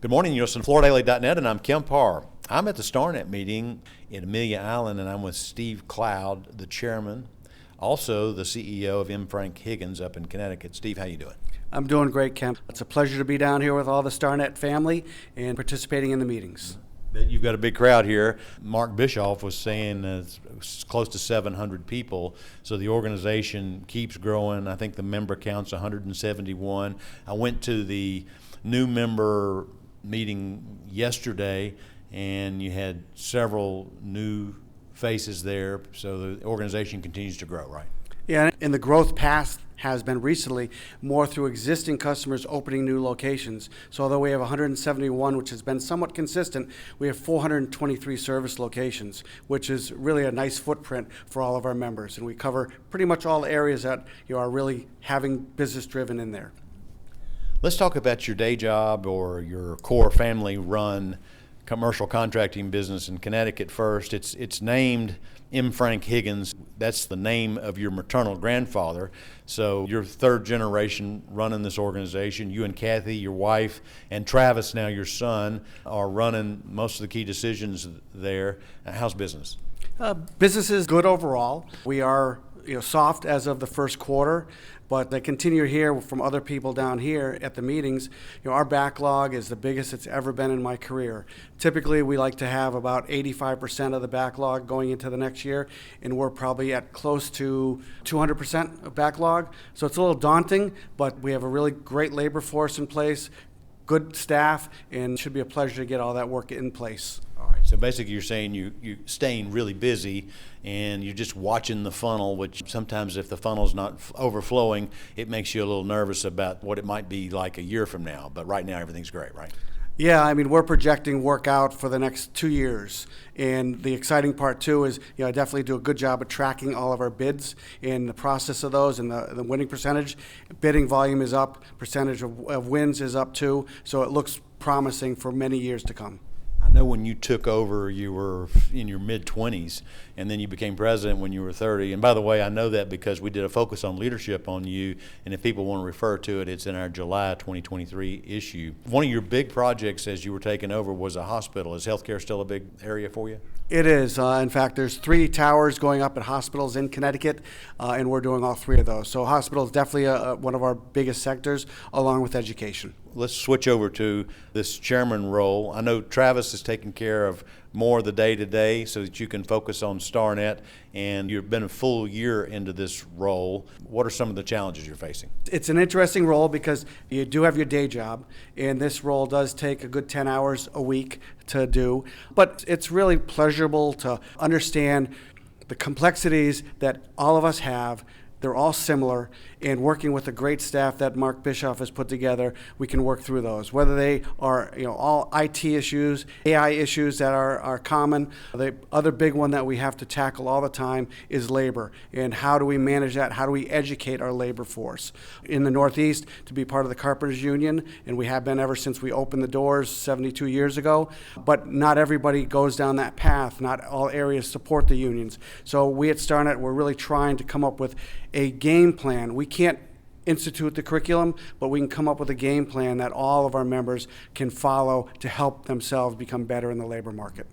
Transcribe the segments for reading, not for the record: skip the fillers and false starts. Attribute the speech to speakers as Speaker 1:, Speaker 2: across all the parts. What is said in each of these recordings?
Speaker 1: Good morning, you're listening to FloorDaily.net, and I'm Kemp Harr. I'm at the Starnet meeting in Amelia Island, and I'm with Steve Cloud, the chairman, also the CEO of Higgins up in Connecticut. Steve, how you doing?
Speaker 2: I'm doing great, Kemp. It's a pleasure to be down here with all the Starnet family and participating in the meetings.
Speaker 1: You've got a big crowd here. Mark Bischoff was saying it's close to 700 people, so the organization keeps growing. I think the member count's 171. I went to the new member meeting yesterday, and you had several new faces there, so the organization continues to grow, right?
Speaker 2: Yeah, and the growth path has been recently more through existing customers opening new locations. So although we have 171, which has been somewhat consistent, we have 423 service locations, which is really a nice footprint for all of our members. And we cover pretty much all the areas that are really having business driven in there.
Speaker 1: Let's talk about your day job or your core family-run commercial contracting business in Connecticut first. It's named M. Frank Higgins. That's the name of your maternal grandfather. So you're third generation running this organization. You and Kathy, your wife, and Travis, now your son, are running most of the key decisions there. How's business?
Speaker 2: Business is good overall. We are soft as of the first quarter, but I continue to hear from other people down here at the meetings, our backlog is the biggest it's ever been in my career. Typically, we like to have about 85% of the backlog going into the next year, and we're probably at close to 200% of backlog. So it's a little daunting, but we have a really great labor force in place, good staff, and it should be a pleasure to get all that work in place.
Speaker 1: All right, so basically you're saying you're staying really busy and you're just watching the funnel, which sometimes if the funnel's not overflowing, it makes you a little nervous about what it might be like a year from now. But right now everything's great, right?
Speaker 2: Yeah, we're projecting work out for the next 2 years. And the exciting part, too, is I definitely do a good job of tracking all of our bids and the process of those and the winning percentage. Bidding volume is up, percentage of wins is up, too. So it looks promising for many years to come.
Speaker 1: I know when you took over, you were in your mid-20s, and then you became president when you were 30. And by the way, I know that because we did a focus on leadership on you, and if people want to refer to it, it's in our July 2023 issue. One of your big projects as you were taking over was a hospital. Is healthcare still a big area for you?
Speaker 2: It is. In fact, there's 3 towers going up at hospitals in Connecticut, and we're doing all 3 of those. So hospital is definitely one of our biggest sectors, along with education.
Speaker 1: Let's switch over to this chairman role. I know Travis is taking care of more of the day-to-day so that you can focus on Starnet, and you've been a full year into this role. What are some of the challenges you're facing?
Speaker 2: It's an interesting role because you do have your day job, and this role does take a good 10 hours a week to do, but it's really pleasurable to understand the complexities that all of us have. They're all similar, and working with a great staff that Mark Bischoff has put together, we can work through those. Whether they are all IT issues, AI issues that are common. The other big one that we have to tackle all the time is labor, and how do we manage that? How do we educate our labor force? In the Northeast, to be part of the Carpenters Union, and we have been ever since we opened the doors 72 years ago, but not everybody goes down that path. Not all areas support the unions. So we at Starnet, we're really trying to come up with a game plan. We can't institute the curriculum, but we can come up with a game plan that all of our members can follow to help themselves become better in the labor market.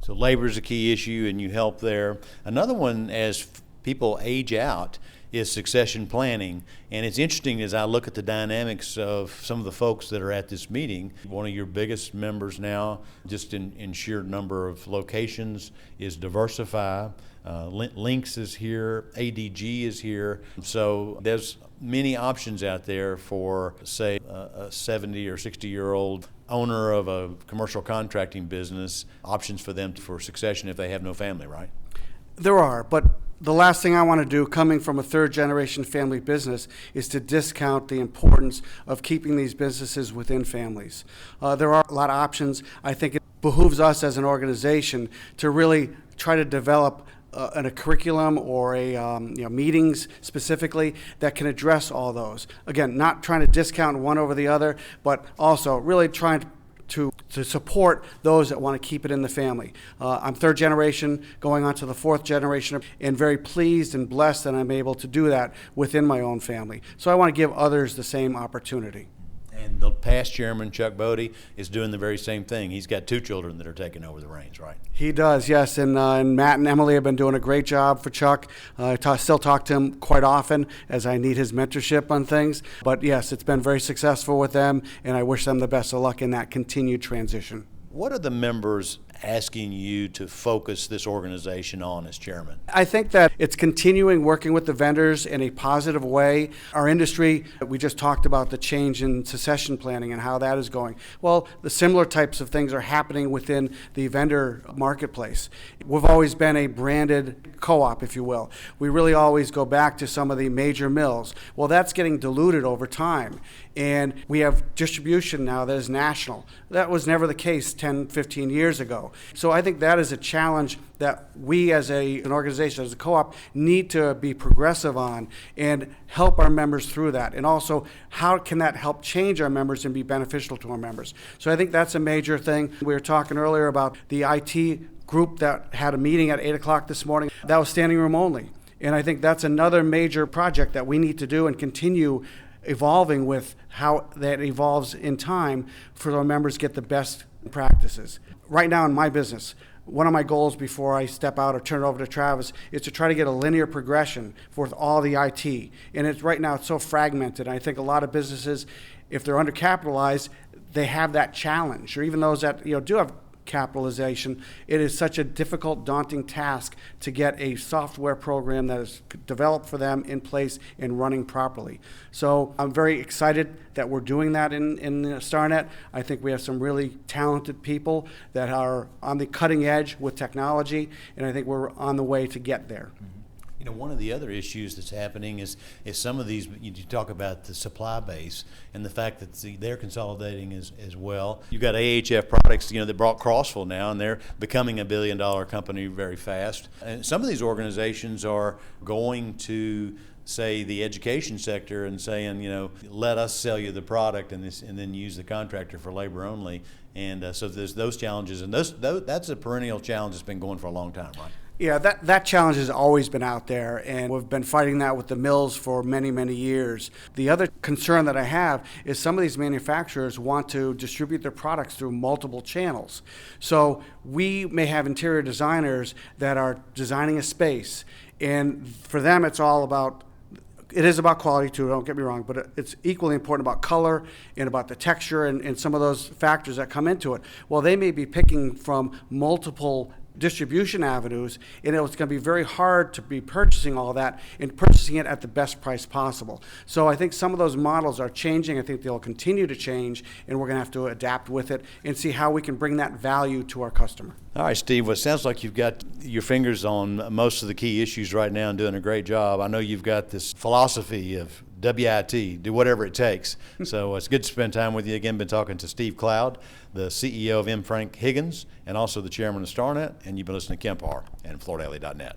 Speaker 1: So labor is a key issue, and you help there. Another one, as people age out, is succession planning. And it's interesting as I look at the dynamics of some of the folks that are at this meeting. One of your biggest members now, just in sheer number of locations, is Diversify. Lynx is here, ADG is here. So there's many options out there for, say, a 70 or 60-year-old owner of a commercial contracting business, options for them for succession if they have no family, right?
Speaker 2: There are, but the last thing I want to do, coming from a third-generation family business, is to discount the importance of keeping these businesses within families. There are a lot of options. I think it behooves us as an organization to really try to develop a curriculum or meetings specifically that can address all those. Again, not trying to discount one over the other, but also really trying to support those that want to keep it in the family. I'm third generation, going on to the fourth generation, and very pleased and blessed that I'm able to do that within my own family. So I want to give others the same opportunity.
Speaker 1: And the past chairman, Chuck Bodie, is doing the very same thing. He's got 2 children that are taking over the reins, right?
Speaker 2: He does, yes. And Matt and Emily have been doing a great job for Chuck. I still talk to him quite often as I need his mentorship on things. But yes, it's been very successful with them, and I wish them the best of luck in that continued transition.
Speaker 1: What are the members asking you to focus this organization on as chairman?
Speaker 2: I think that it's continuing working with the vendors in a positive way. Our industry, we just talked about the change in succession planning and how that is going. Well, the similar types of things are happening within the vendor marketplace. We've always been a branded co-op, if you will. We really always go back to some of the major mills. Well, that's getting diluted over time. And we have distribution now that is national. That was never the case 10, 15 years ago. So I think that is a challenge that we as an organization, as a co-op, need to be progressive on and help our members through that. And also, how can that help change our members and be beneficial to our members? So I think that's a major thing. We were talking earlier about the IT group that had a meeting at 8 o'clock this morning. That was standing room only. And I think that's another major project that we need to do and continue evolving with how that evolves in time for our members to get the best practices. Right now in my business, one of my goals before I step out or turn it over to Travis is to try to get a linear progression for all the IT. And it's right now it's so fragmented. I think a lot of businesses, if they're undercapitalized, they have that challenge. Or even those that do have capitalization, it is such a difficult, daunting task to get a software program that is developed for them in place and running properly. So I'm very excited that we're doing that in Starnet. I think we have some really talented people that are on the cutting edge with technology, and I think we're on the way to get there.
Speaker 1: One of the other issues that's happening is some of these, you talk about the supply base and the fact that they're consolidating as well. You've got AHF Products, that brought Crossville now, and they're becoming $1 billion company very fast. And some of these organizations are going to, say, the education sector and saying, let us sell you the product and then use the contractor for labor only. And so there's those challenges, and that's a perennial challenge that's been going for a long time, right?
Speaker 2: Yeah, that challenge has always been out there, and we've been fighting that with the mills for many, many years. The other concern that I have is some of these manufacturers want to distribute their products through multiple channels. So we may have interior designers that are designing a space, and for them it is about quality too, don't get me wrong, but it's equally important about color and about the texture and some of those factors that come into it. Well, they may be picking from multiple distribution avenues, and it's going to be very hard to be purchasing all that and purchasing it at the best price possible. So I think some of those models are changing. I think they'll continue to change, and we're going to have to adapt with it and see how we can bring that value to our customer.
Speaker 1: All right, Steve, well, it sounds like you've got your fingers on most of the key issues right now and doing a great job. I know you've got this philosophy of WIT, do whatever it takes. So it's good to spend time with you. Again, been talking to Steve Cloud, the CEO of M. Frank Higgins, and also the chairman of Starnet, and you've been listening to Kemp Harr and FloorDaily.net.